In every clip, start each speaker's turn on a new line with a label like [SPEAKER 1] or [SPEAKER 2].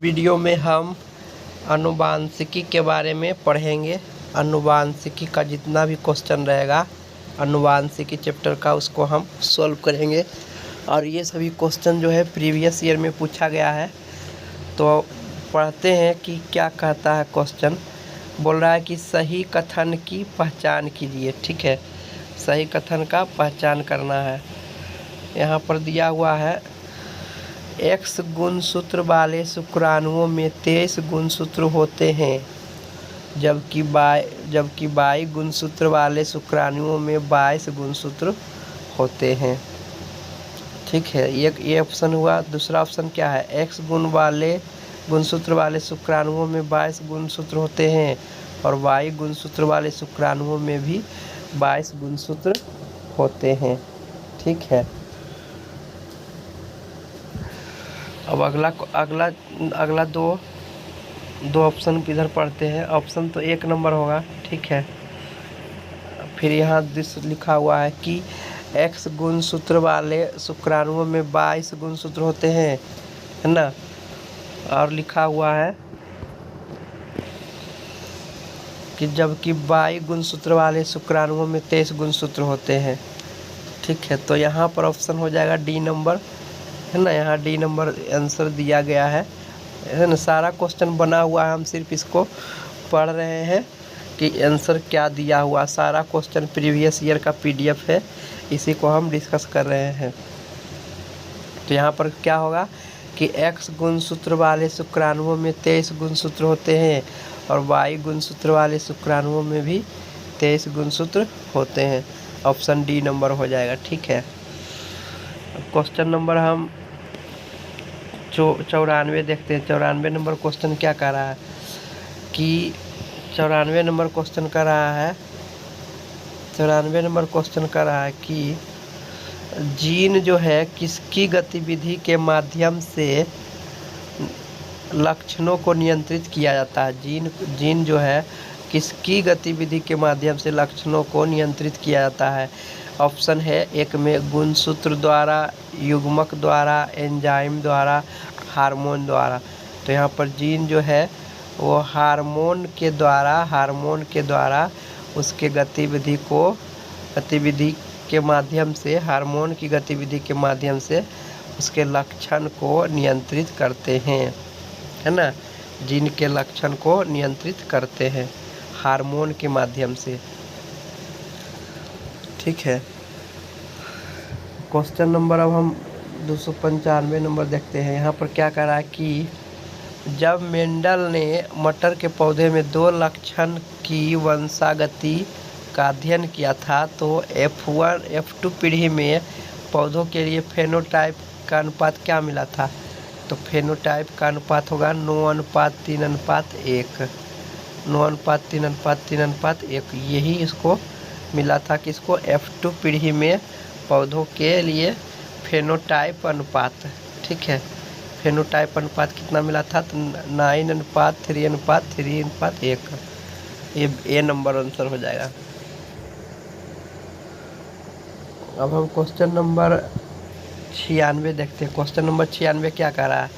[SPEAKER 1] Video में हम अनुवांशिकी के बारे में पढ़ेंगे। अनुवांशिकी का जितना भी क्वेश्चन रहेगा अनुवांशिकी चैप्टर का, उसको हम सॉल्व करेंगे। और ये सभी क्वेश्चन जो है प्रीवियस ईयर में पूछा गया है। तो पढ़ते हैं कि क्या कहता है क्वेश्चन। बोल रहा है कि सही कथन की पहचान कीजिए। ठीक है, सही कथन का पहचान करना है। यहाँ पर दिया हुआ है X गुणसूत्र वाले शुक्राणुओं में 23 गुणसूत्र होते हैं, जबकि Y गुणसूत्र वाले शुक्राणुओं में 22 गुणसूत्र होते हैं। ठीक है, ये ऑप्शन हुआ। दूसरा ऑप्शन क्या है, X गुणसूत्र वाले शुक्राणुओं में 22 गुणसूत्र होते हैं और Y गुणसूत्र वाले शुक्राणुओं में भी 22 गुणसूत्र होते हैं। ठीक है, अब अगला दो ऑप्शन इधर पढ़ते हैं। ऑप्शन तो 1 नंबर होगा। ठीक है, फिर यहाँ लिखा हुआ है कि X गुणसूत्र वाले शुक्राणुओं में 22 गुणसूत्र होते हैं, है ना। और लिखा हुआ है कि जबकि Y गुणसूत्र वाले शुक्राणुओं में 23 गुणसूत्र होते हैं। ठीक है, तो यहाँ पर ऑप्शन हो जाएगा डी नंबर, है ना। यहाँ डी नंबर आंसर दिया गया है ना। सारा क्वेश्चन बना हुआ है, हम सिर्फ इसको पढ़ रहे हैं कि आंसर क्या दिया हुआ। सारा क्वेश्चन प्रीवियस ईयर का PDF है, इसी को हम डिस्कस कर रहे हैं। तो यहाँ पर क्या होगा कि X गुणसूत्र वाले शुक्राणुओं में 23 गुणसूत्र होते हैं और Y गुणसूत्र वाले शुक्राणुओं में भी 23 गुणसूत्र होते हैं। ऑप्शन डी नंबर हो जाएगा। ठीक है, क्वेश्चन नंबर हम 94 देखते हैं। 94 नंबर क्वेश्चन क्या कह रहा है कि 94 नंबर क्वेश्चन कर रहा है 94 नंबर क्वेश्चन कर रहा है कि जीन जो है किसकी गतिविधि के माध्यम से लक्षणों को नियंत्रित किया जाता है। जीन जो है किसकी गतिविधि के माध्यम से लक्षणों को नियंत्रित किया जाता है। ऑप्शन है 1 में गुणसूत्र द्वारा, युग्मक द्वारा, एंजाइम द्वारा, हार्मोन द्वारा। तो यहाँ पर जीन जो है वो हार्मोन के द्वारा उसके गतिविधि के माध्यम से, हार्मोन की गतिविधि के माध्यम से उसके लक्षण को नियंत्रित करते हैं, है ना। जीन के लक्षण को नियंत्रित करते हैं हार्मोन के माध्यम से। ठीक है, क्वेश्चन नंबर अब हम 295 नंबर देखते हैं। यहाँ पर क्या कह रहा है कि जब मेंडल ने मटर के पौधे में 2 लक्षण की वंशागति का अध्ययन किया था, तो F1 F2 पीढ़ी में पौधों के लिए फेनोटाइप का अनुपात क्या मिला था। तो फेनोटाइप का अनुपात होगा 9:3:1। 9:3:1 यही इसको मिला था कि इसको F2 पीढ़ी में पौधों के लिए फेनोटाइप अनुपात। ठीक है, फेनोटाइप अनुपात कितना मिला था, तो 9:3:3:1। ये ए नंबर आंसर हो जाएगा। अब हम क्वेश्चन नंबर 96 देखते हैं। क्वेश्चन नंबर 96 क्या कह रहा है,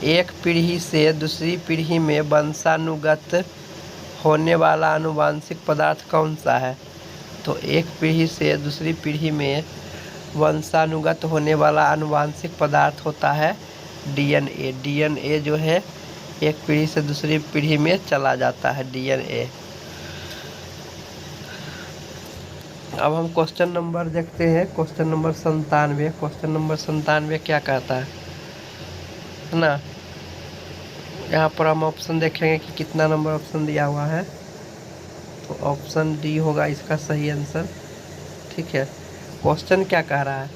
[SPEAKER 1] एक पीढ़ी से दूसरी पीढ़ी में वंशानुगत होने वाला आनुवांशिक पदार्थ कौन सा है। तो एक पीढ़ी से दूसरी पीढ़ी में वंशानुगत होने वाला आनुवांशिक पदार्थ होता है DNA। DNA जो है एक पीढ़ी से दूसरी पीढ़ी में चला जाता है, DNA। अब हम क्वेश्चन नंबर देखते हैं, क्वेश्चन नंबर 97। क्वेश्चन नंबर 97 क्या कहता है ना। यहाँ पर हम ऑप्शन देखेंगे कि कितना नंबर ऑप्शन दिया हुआ है। तो ऑप्शन डी होगा इसका सही आंसर। ठीक है, क्वेश्चन क्या कह रहा है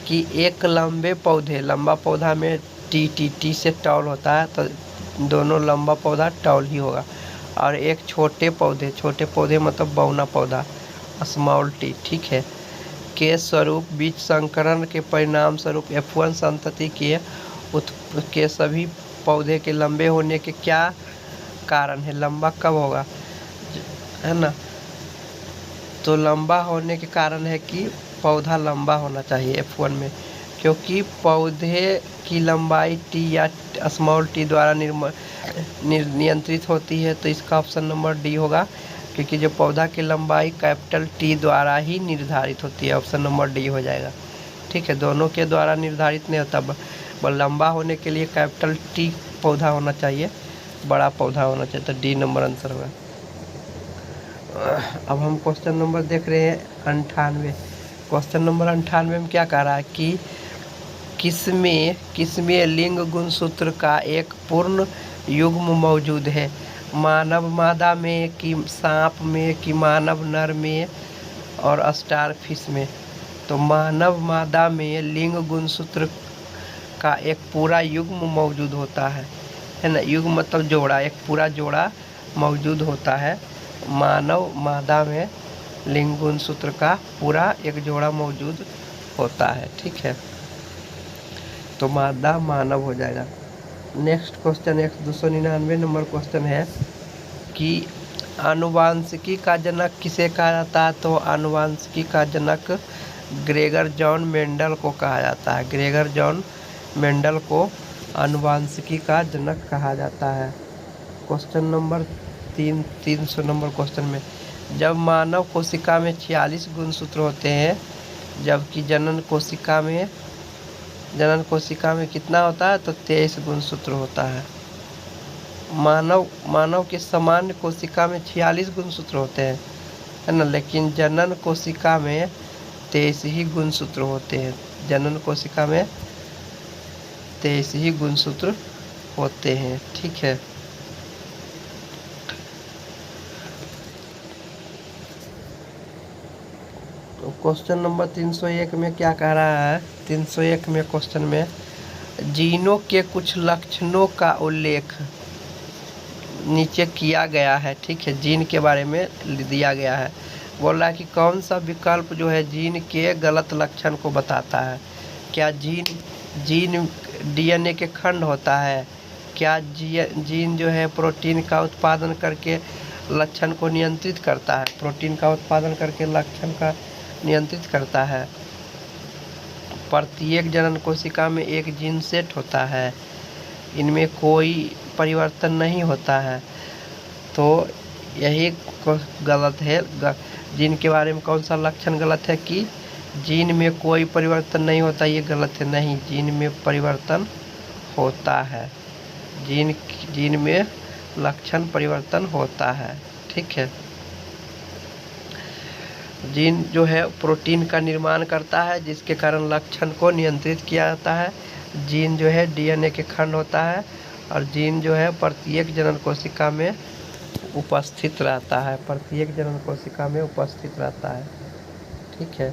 [SPEAKER 1] कि एक लंबा पौधा में टी से टॉल होता है, तो दोनों लंबा पौधा टॉल ही होगा। और एक छोटे पौधे मतलब बौना पौधा, स्मॉल टी, ठीक है, के स्वरूप बीज संकरण के परिणाम स्वरूप F1 संतति के सभी पौधे के लंबे होने के क्या कारण है। लंबा कब होगा, है ना। तो लंबा होने के कारण है कि पौधा लंबा होना चाहिए F1 में, क्योंकि पौधे की लंबाई टी या स्मॉल टी द्वारा नियंत्रित होती है। तो इसका ऑप्शन नंबर डी होगा, क्योंकि जो पौधा की लंबाई कैपिटल टी द्वारा ही निर्धारित होती है। ऑप्शन नंबर डी हो जाएगा। ठीक है, दोनों के द्वारा निर्धारित नहीं होता। लंबा होने के लिए कैपिटल टी पौधा होना चाहिए, बड़ा पौधा होना चाहिए। तो डी नंबर आंसर होगा। अब हम क्वेश्चन नंबर देख रहे हैं 98। क्वेश्चन नंबर 98 में क्या कह रहा है कि किसमें लिंग गुणसूत्र का एक पूर्ण युग्म मौजूद है? मानव मादा में, कि सांप में, कि मानव नर में और स्टार फिश में? तो मानव मादा में लिंग गुणसूत्र का एक पूरा युग्म मौजूद होता है ना। युग्म मतलब जोड़ा, एक पूरा जोड़ा मौजूद होता है। मानव मादा में लिंग गुणसूत्र का पूरा एक जोड़ा मौजूद होता है। ठीक है, तो मादा मानव हो जाएगा। नेक्स्ट क्वेश्चन 299 नंबर क्वेश्चन है कि आनुवांशिकी का जनक किसे कहा जाता है? तो आनुवांशिकी का जनक ग्रेगर जॉन मेंडल को कहा जाता है। ग्रेगर जॉन मेंडल को आनुवांशिकी का जनक कहा जाता है। क्वेश्चन नंबर 300 नंबर क्वेश्चन में, जब मानव कोशिका में 46 गुणसूत्र होते हैं, जबकि जनन कोशिका में कितना होता है? तो 23 गुणसूत्र होता है। मानव के सामान्य कोशिका में 46 गुणसूत्र होते हैं, है ना, लेकिन जनन कोशिका में 23 ही गुणसूत्र होते हैं। जनन कोशिका में 23 ही गुणसूत्र होते हैं। ठीक है, तो क्वेश्चन नंबर 301 में क्या कह रहा है? 301 में क्वेश्चन में जीनों के कुछ लक्षणों का उल्लेख नीचे किया गया है। ठीक है, जीन के बारे में दिया गया है। बोल रहा है कि कौन सा विकल्प जो है जीन के गलत लक्षण को बताता है? क्या जीन डीएनए के खंड होता है? क्या जीन जो है प्रोटीन का उत्पादन करके लक्षण को नियंत्रित करता है? प्रोटीन का उत्पादन करके लक्षण का नियंत्रित करता है। प्रत्येक जनन कोशिका में एक जीन सेट होता है, इनमें कोई परिवर्तन नहीं होता है। तो यही गलत है। जीन के बारे में कौन सा लक्षण गलत है? कि जीन में कोई परिवर्तन नहीं होता, ये गलत है। नहीं, जीन में परिवर्तन होता है। जीन में लक्षण परिवर्तन होता है। ठीक है, जीन जो है प्रोटीन का निर्माण करता है, जिसके कारण लक्षण को नियंत्रित किया जाता है। जीन जो है डीएनए के खंड होता है, और जीन जो है प्रत्येक जनन कोशिका में उपस्थित रहता है। प्रत्येक जनन कोशिका में उपस्थित रहता है। ठीक है,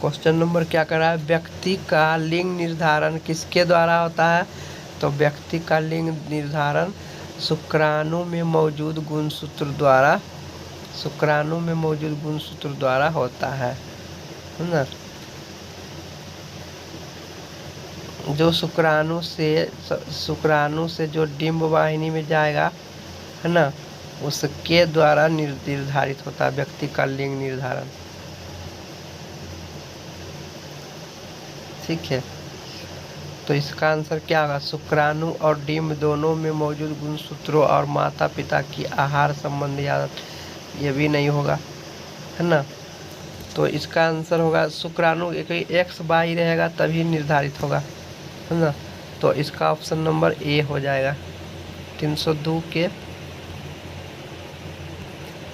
[SPEAKER 1] क्वेश्चन नंबर क्या कर रहा है? व्यक्ति का लिंग निर्धारण किसके द्वारा होता है? तो व्यक्ति का लिंग निर्धारण शुक्राणु में मौजूद गुणसूत्र द्वारा होता है ना। जो शुक्राणु से जो डिंब वाहिनी में जाएगा, है ना, उसके द्वारा निर्धारित होता है व्यक्ति का लिंग निर्धारण। ठीक है, तो इसका आंसर क्या होगा? शुक्राणु और डिंब दोनों में मौजूद गुणसूत्रों और माता पिता की आहार संबंधी आदत, ये भी नहीं होगा, है ना। तो इसका आंसर होगा शुक्राणु एक्स वाई रहेगा तभी निर्धारित होगा, है ना। तो इसका ऑप्शन नंबर ए हो जाएगा। 302 के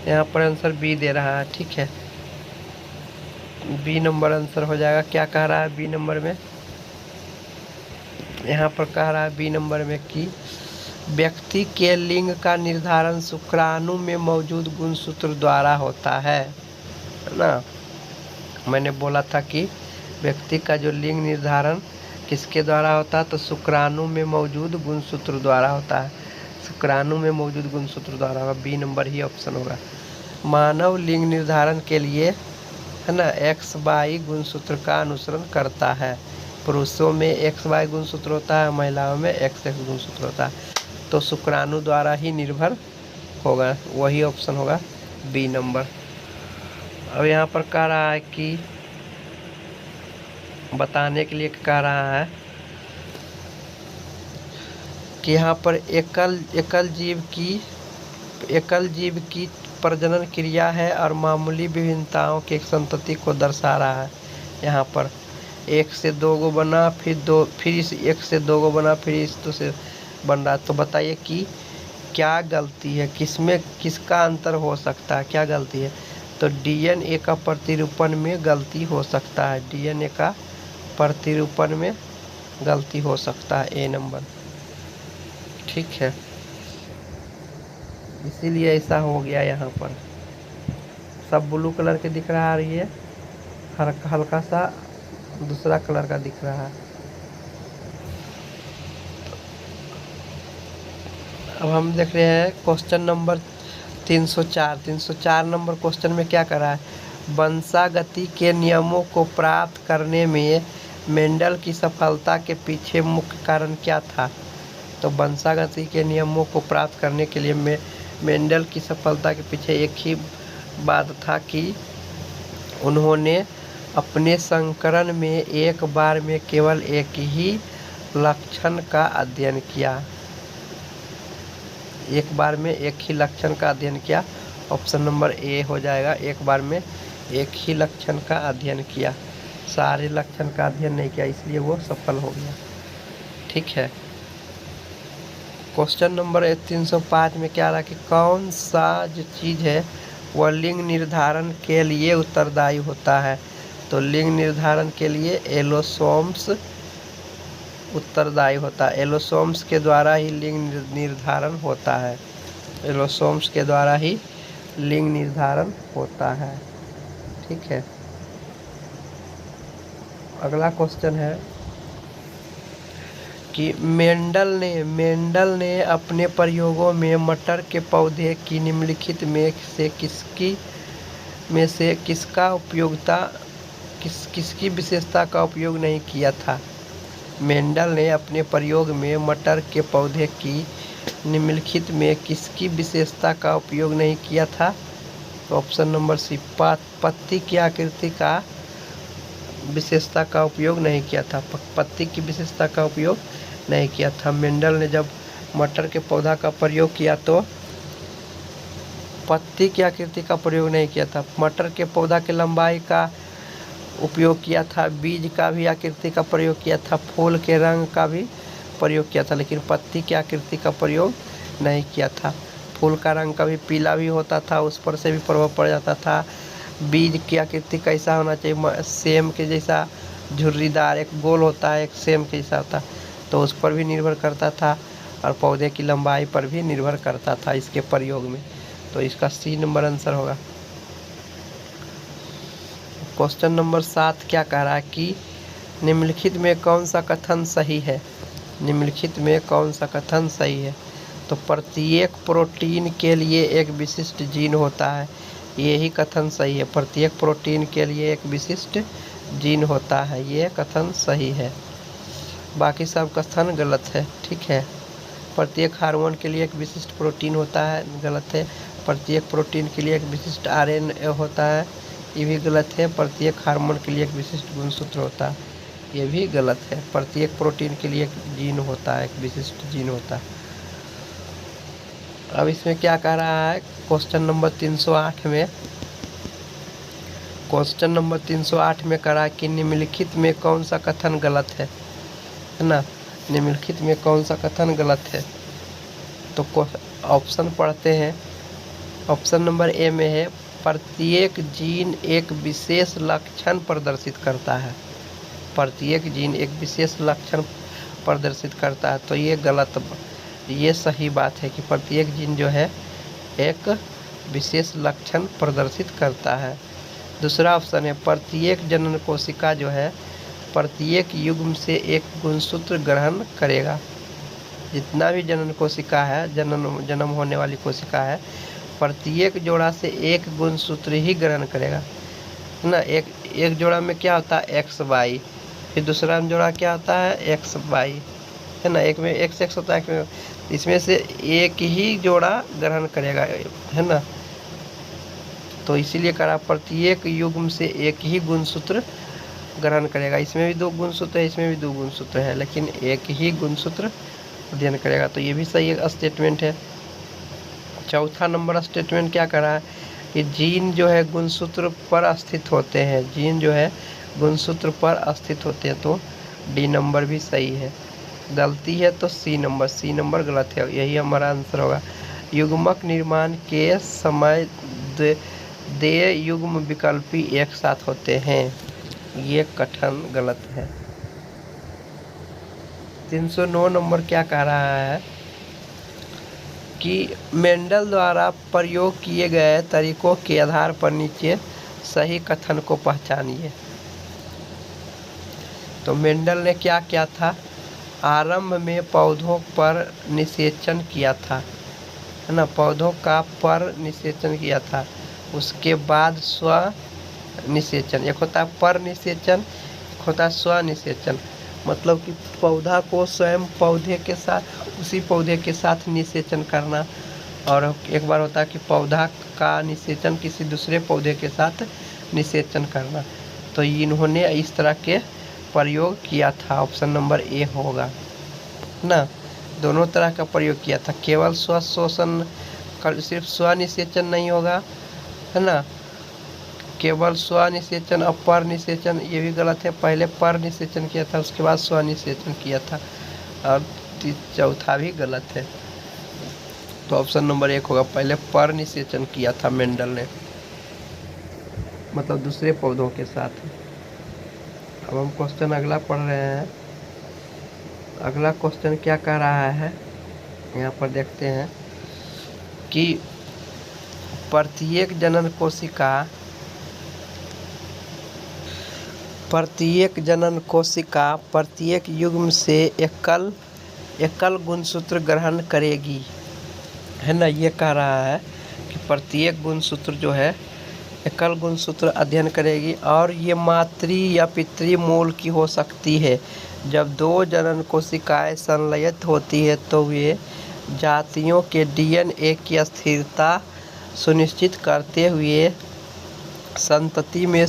[SPEAKER 1] यहाँ पर आंसर बी दे रहा है। ठीक है, बी नंबर आंसर हो जाएगा। क्या कह रहा है बी नंबर में? यहाँ पर कह रहा है बी नंबर में कि व्यक्ति के लिंग का निर्धारण शुक्राणु में मौजूद गुणसूत्र द्वारा होता है ना। मैंने बोला था कि व्यक्ति का जो लिंग निर्धारण किसके द्वारा होता है? तो शुक्राणु में मौजूद गुणसूत्र द्वारा होता है। शुक्राणु में मौजूद गुणसूत्र द्वारा होगा। बी नंबर ही ऑप्शन होगा। मानव लिंग निर्धारण के लिए, है ना, एक्स वाई गुणसूत्र का अनुसरण करता है। पुरुषों में एक्स वाई गुणसूत्र होता है, महिलाओं में एक्स एक्स गुणसूत्र होता है। तो शुक्राणु द्वारा ही निर्भर होगा, वही ऑप्शन होगा बी नंबर। अब यहाँ पर कह रहा है कि बताने के लिए कह रहा है कि यहाँ पर एकल जीव की प्रजनन क्रिया है और मामूली विभिन्नताओं की एक संतति को दर्शा रहा है। यहाँ पर एक से दो गो बना, फिर इस एक से दो गो बना, फिर इस दो से बन रहा। तो बताइए कि क्या गलती है, किसमें किसका अंतर हो सकता है, क्या गलती है। तो डीएनए का प्रतिरूपण में गलती हो सकता है, डीएनए का प्रतिरूपण में गलती हो सकता है, ए नंबर। ठीक है, इसीलिए ऐसा हो गया। यहाँ पर सब ब्लू कलर के दिख रहा है, ये हल्का सा दूसरा कलर का दिख रहा है। अब हम देख रहे हैं क्वेश्चन नंबर 304 नंबर क्वेश्चन में क्या कर रहा है, वंशागति के नियमों को प्राप्त करने में मेंडल की सफलता के पीछे मुख्य कारण क्या था। तो वंशागति के नियमों को प्राप्त करने के लिए मेंडल की सफलता के पीछे एक ही बात था कि उन्होंने अपने संकरण में एक बार में केवल एक ही लक्षण का अध्ययन किया, एक बार में एक ही लक्षण का अध्ययन किया। ऑप्शन नंबर ए हो जाएगा, एक बार में एक ही लक्षण का अध्ययन किया, सारे लक्षण का अध्ययन नहीं किया, इसलिए वो सफल हो गया। ठीक है, क्वेश्चन नंबर 305 में क्या रहा कि कौन सा जो चीज़ है वह लिंग निर्धारण के लिए उत्तरदायी होता है। तो लिंग निर्धारण के लिए एलोसोम्स उत्तरदायी होता है, एलोसोम्स के द्वारा ही लिंग निर्धारण होता है, एलोसोम्स के द्वारा ही लिंग निर्धारण होता है। ठीक है, अगला क्वेश्चन है कि मेंडल ने अपने प्रयोगों में मटर के पौधे की निम्नलिखित में से किसकी विशेषता का उपयोग नहीं किया था। मेंडल ने अपने प्रयोग में मटर के पौधे की निम्नलिखित में किसकी विशेषता का उपयोग नहीं किया था। तो ऑप्शन नंबर सी, पत्ती की आकृति का विशेषता का उपयोग नहीं किया था, पत्ती की विशेषता का उपयोग नहीं किया था। मेंडल ने जब मटर के पौधा का प्रयोग किया तो पत्ती की आकृति का प्रयोग नहीं किया था, मटर के पौधा की लंबाई का उपयोग किया था, बीज का भी आकृति का प्रयोग किया था, फूल के रंग का भी प्रयोग किया था, लेकिन पत्ती की आकृति का प्रयोग नहीं किया था। फूल का रंग कभी पीला भी होता था, उस पर से भी प्रभाव पड़ जाता था। बीज की आकृति कैसा होना चाहिए, सेम के जैसा झुर्रीदार, एक गोल होता है, एक सेम के जैसा होता, तो उस पर भी निर्भर करता था, और पौधे की लंबाई पर भी निर्भर करता था इसके प्रयोग में। तो इसका सी नंबर आंसर होगा। क्वेश्चन नंबर 7 क्या कह रहा है कि निम्नलिखित में कौन सा कथन सही है, निम्नलिखित में कौन सा कथन सही है। तो प्रत्येक प्रोटीन के लिए एक विशिष्ट जीन होता है, यही कथन सही है, प्रत्येक प्रोटीन के लिए एक विशिष्ट जीन होता है, ये कथन सही है, बाकी सब कथन गलत है। ठीक है, प्रत्येक हार्मोन के लिए एक विशिष्ट प्रोटीन होता है, गलत है। प्रत्येक प्रोटीन के लिए एक विशिष्ट आरएनए होता है, ये भी गलत है। प्रत्येक हार्मोन के लिए एक विशिष्ट गुणसूत्र होता है, ये भी गलत है। प्रत्येक प्रोटीन के लिए एक जीन होता है, एक विशिष्ट जीन होता है। अब इसमें क्या कह रहा है क्वेश्चन नंबर 308 में, क्वेश्चन नंबर 308 में कह रहा है कि निम्नलिखित में कौन सा कथन गलत है ना, निम्नलिखित में कौन सा कथन गलत है। तो ऑप्शन पढ़ते हैं। ऑप्शन नंबर ए में है प्रत्येक जीन एक विशेष लक्षण प्रदर्शित करता है, प्रत्येक जीन एक विशेष लक्षण प्रदर्शित करता है, तो ये गलत, ये सही बात है कि प्रत्येक जीन जो है एक विशेष लक्षण प्रदर्शित करता है। दूसरा ऑप्शन है प्रत्येक जनन कोशिका जो है प्रत्येक युग्म से एक गुणसूत्र ग्रहण करेगा, जितना भी जनन कोशिका है, जन्म होने वाली कोशिका है, प्रत्येक जोड़ा से एक गुणसूत्र ही ग्रहण करेगा ना। एक जोड़ा में क्या होता है एक्स वाई, फिर दूसरा जोड़ा क्या होता है एक्स वाई, है ना, एक में एक्स एक्स होता है, एक में, इसमें से एक ही जोड़ा ग्रहण करेगा, है ना। तो इसीलिए करा प्रत्येक युग्म से एक ही गुणसूत्र ग्रहण करेगा। इसमें भी 2 गुणसूत्र है, इसमें भी 2 गुणसूत्र है, लेकिन एक ही गुणसूत्र अध्ययन करेगा। तो ये भी सही एक स्टेटमेंट है। चौथा नंबर स्टेटमेंट क्या कर रहा है कि जीन जो है गुणसूत्र पर स्थित होते हैं, जीन जो है गुणसूत्र पर स्थित होते हैं। तो डी नंबर भी सही है। गलती है तो सी नंबर गलत है, यही हमारा आंसर होगा। युग्मक निर्माण के समय दे युग्म विकल्पी एक साथ होते हैं, ये कथन गलत है। 309 नंबर क्या कह रहा है कि मेंडल द्वारा प्रयोग किए गए तरीकों के आधार पर नीचे सही कथन को पहचानिए। तो मेंडल ने क्या किया था, आरंभ में पौधों पर निषेचन किया था, है ना, पौधों का पर निषेचन किया था। उसके बाद स्व निषेचन, एक होता है पर निषेचन, एक होता है स्व निषेचन। मतलब कि पौधा को स्वयं पौधे के साथ, उसी पौधे के साथ निषेचन करना, और एक बार होता है कि पौधा का निषेचन किसी दूसरे पौधे के साथ निषेचन करना। तो इन्होंने इस तरह के प्रयोग किया था, ऑप्शन नंबर ए होगा ना। दोनों तरह का प्रयोग किया था, केवल स्वशोषण, सिर्फ स्व निषेचन नहीं होगा, है ना, केवल स्व निषेचन और पर निषेचन, ये भी गलत है। पहले पर निषेचन किया था, उसके बाद स्व निषेचन किया था, और चौथा भी गलत है। तो ऑप्शन नंबर 1 होगा, पहले पर निषेचन किया था मेंडल ने, मतलब दूसरे पौधों के साथ। अब हम क्वेश्चन अगला पढ़ रहे हैं। अगला क्वेश्चन क्या कह रहा है, यहाँ पर देखते हैं कि प्रत्येक जनन कोशिका प्रत्येक युग्म से एकल गुणसूत्र ग्रहण करेगी, है ना। ये कह रहा है कि प्रत्येक गुणसूत्र जो है एकल गुणसूत्र अध्ययन करेगी, और ये मातृ या पितृ मूल की हो सकती है। जब 2 जनन कोशिकाएं संलयित होती है तो वे जातियों के डीएनए की स्थिरता सुनिश्चित करते हुए संतति में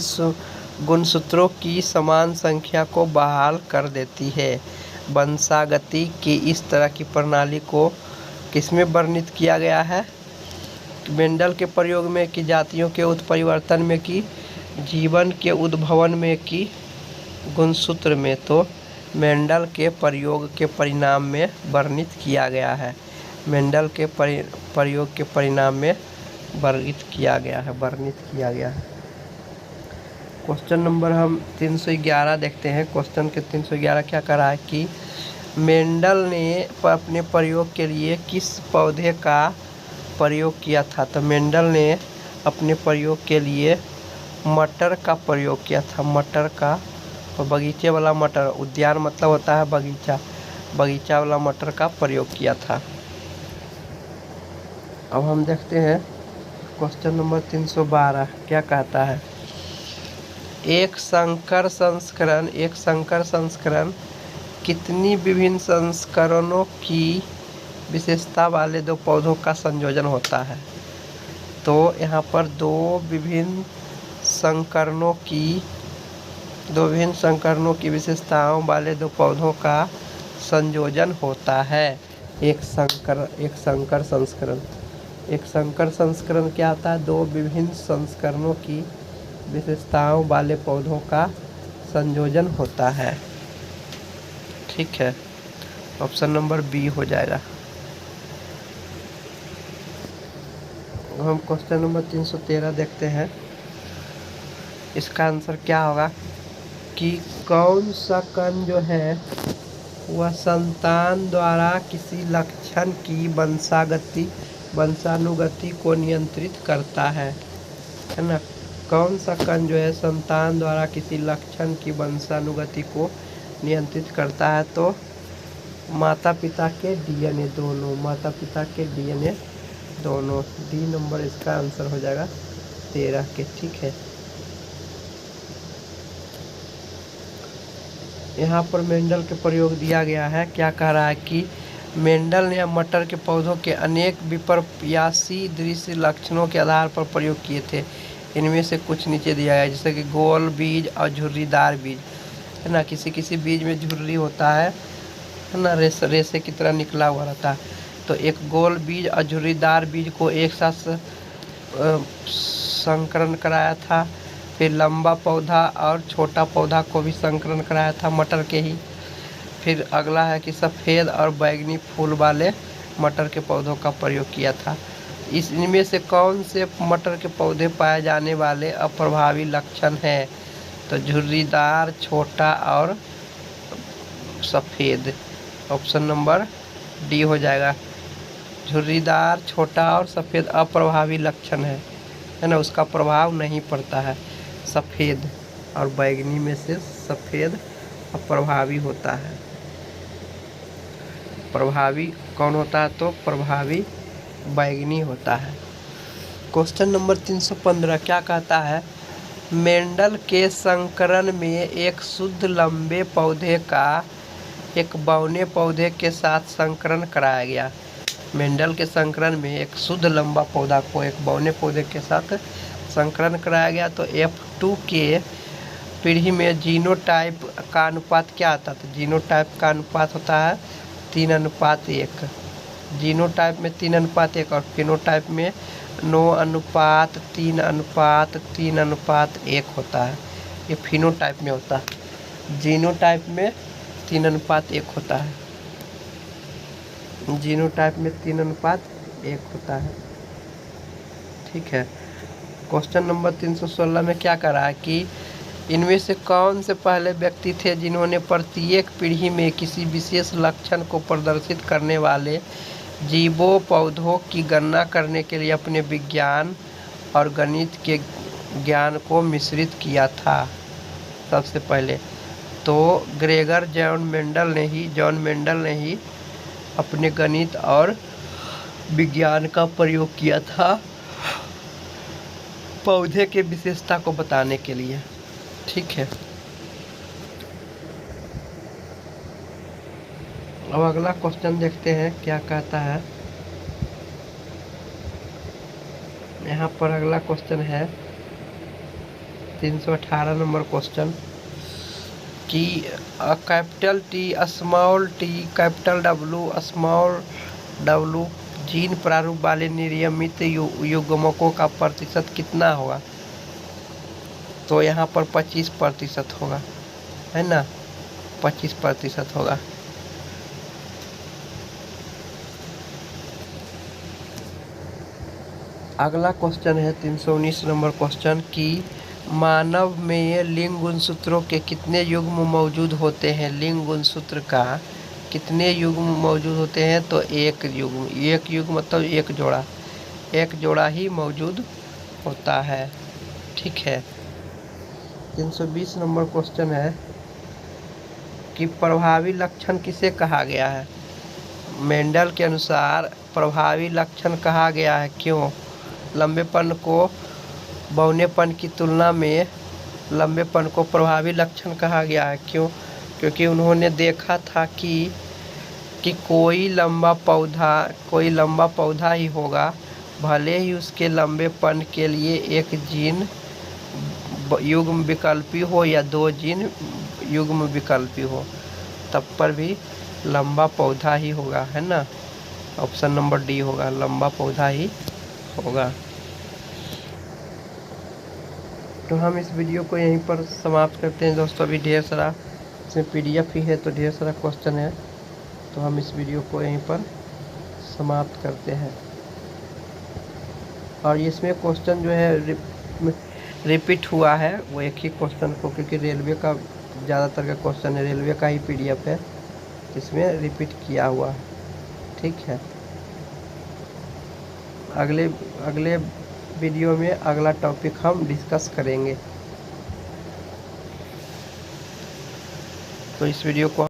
[SPEAKER 1] गुणसूत्रों की समान संख्या को बहाल कर देती है। वंशागति की इस तरह की प्रणाली को किसमें वर्णित किया गया है, मेंडल के प्रयोग में, कि जातियों के उत्परिवर्तन में, कि जीवन के उद्भवन में, कि गुणसूत्र में। तो मेंडल के प्रयोग के परिणाम में वर्णित किया गया है, मेंडल के प्रयोग के परिणाम में वर्णित किया गया है। क्वेश्चन नंबर हम 311 देखते हैं। क्वेश्चन के 311 क्या कर रहा है कि मेंडल ने अपने प्रयोग के लिए किस पौधे का प्रयोग किया था। तो मेंडल ने अपने प्रयोग के लिए मटर का प्रयोग किया था, मटर का, और बगीचे वाला मटर, उद्यान मतलब होता है बगीचा वाला मटर का प्रयोग किया था। अब हम देखते हैं क्वेश्चन नंबर 312 क्या कहता है। एक संकर संस्करण कितनी विभिन्न संस्करणों की विशेषता वाले 2 पौधों का संयोजन होता है। तो यहाँ पर 2 विभिन्न संकरणों की विशेषताओं वाले 2 पौधों का संयोजन होता है। एक संकर संस्करण क्या होता है, 2 विभिन्न संस्करणों की विशेषताओं वाले पौधों का संयोजन होता है। ठीक है, ऑप्शन नंबर बी हो जाएगा। हम क्वेश्चन नंबर 313 देखते हैं। इसका आंसर क्या होगा कि कौन सा कण जो है वह संतान द्वारा किसी लक्षण की वंशानुगति को नियंत्रित करता है ना। कौन सा कण जो है संतान द्वारा किसी लक्षण की वंशानुगति को नियंत्रित करता है। तो माता पिता के डीएनए दोनों, डी नंबर इसका आंसर हो जाएगा 13 के। ठीक है, यहाँ पर मेंडल के प्रयोग दिया गया है। क्या कह रहा है कि मेंडल ने मटर के पौधों के अनेक विपर्यासी दृश्य लक्षणों के आधार पर प्रयोग किए थे। इनमें से कुछ नीचे दिया है, जैसे कि गोल बीज और झुर्रीदार बीज, है ना। किसी किसी बीज में झुर्री होता है ना, रेसे की तरह निकला हुआ रहता है। तो एक गोल बीज और झुर्रीदार बीज को एक साथ संकरण कराया था। फिर लंबा पौधा और छोटा पौधा को भी संकरण कराया था मटर के ही। फिर अगला है कि सफ़ेद और बैगनी फूल वाले मटर के पौधों का प्रयोग किया था। इनमें से कौन से मटर के पौधे पाए जाने वाले अप्रभावी लक्षण हैं? तो झुर्रीदार, छोटा और सफ़ेद। ऑप्शन नंबर डी हो जाएगा। झुर्रीदार, छोटा और सफ़ेद अप्रभावी लक्षण है ना, उसका प्रभाव नहीं पड़ता है। सफ़ेद और बैगनी में से सफ़ेद अप्रभावी होता है। प्रभावी कौन होता है? तो प्रभावी बैगनी होता है। क्वेश्चन नंबर 315 क्या कहता है? मेंडल के संकरण में एक शुद्ध लंबे पौधे का एक बौने पौधे के साथ संकरण कराया गया। मेंडल के संकरण में एक शुद्ध लंबा पौधा को एक बौने पौधे के साथ संकरण कराया गया। तो F2 के पीढ़ी में जीनोटाइप का अनुपात क्या आता है? तो जीनोटाइप का अनुपात होता है 3:1। जीनोटाइप में 3:1 और फिनोटाइप में 9:3:3:3:1 होता है। ये फिनोटाइप में होता है। जीनोटाइप में 3:1 होता है। जीनोटाइप में 3:1 होता है। ठीक है। क्वेश्चन नंबर 316 में क्या करा है कि इनमें से कौन से पहले व्यक्ति थे जिन्होंने प्रत्येक पीढ़ी में किसी विशेष लक्षण को प्रदर्शित करने वाले जीवों पौधों की गणना करने के लिए अपने विज्ञान और गणित के ज्ञान को मिश्रित किया था? सबसे पहले तो ग्रेगर जॉन मेंडल ने ही अपने गणित और विज्ञान का प्रयोग किया था पौधे के विशेषता को बताने के लिए। ठीक है। अब अगला क्वेश्चन देखते हैं क्या कहता है। यहाँ पर अगला क्वेश्चन है 318 नंबर क्वेश्चन कि capital T small T capital W small W gene प्रारूप वाले नियमित युग्मकों का प्रतिशत कितना होगा? तो यहाँ पर 25% होगा, है ना। 25% होगा। अगला क्वेश्चन है 319 नंबर क्वेश्चन कि मानव में लिंग गुणसूत्रों के कितने युग्म मौजूद होते हैं? लिंग गुणसूत्र का कितने युग्म मौजूद होते हैं? तो एक युग्म मतलब एक जोड़ा ही मौजूद होता है। ठीक है। 320 नंबर क्वेश्चन है कि प्रभावी लक्षण किसे कहा गया है? मेंडल के अनुसार प्रभावी लक्षण कहा गया है। क्यों? लंबेपन को बौनेपन की तुलना में लंबेपन को प्रभावी लक्षण कहा गया है। क्यों? क्योंकि उन्होंने देखा था कि कोई लंबा पौधा ही होगा, भले ही उसके लंबेपन के लिए एक जीन युग्म विकल्पी हो या 2 जीन युग्म विकल्पी हो, तब पर भी लंबा पौधा ही होगा, है ना। ऑप्शन नंबर डी होगा, लंबा पौधा ही होगा। तो हम इस वीडियो को यहीं पर समाप्त करते हैं दोस्तों। अभी ढेर सारा इसमें PDF ही है, तो ढेर सारा क्वेश्चन है, तो हम इस वीडियो को यहीं पर समाप्त करते हैं। और इसमें क्वेश्चन जो है रिपीट हुआ है वो एक ही क्वेश्चन को, क्योंकि रेलवे का ज़्यादातर का क्वेश्चन है, रेलवे का ही PDF है, इसमें रिपीट किया हुआ। ठीक है। अगले वीडियो में अगला टॉपिक हम डिस्कस करेंगे। तो इस वीडियो को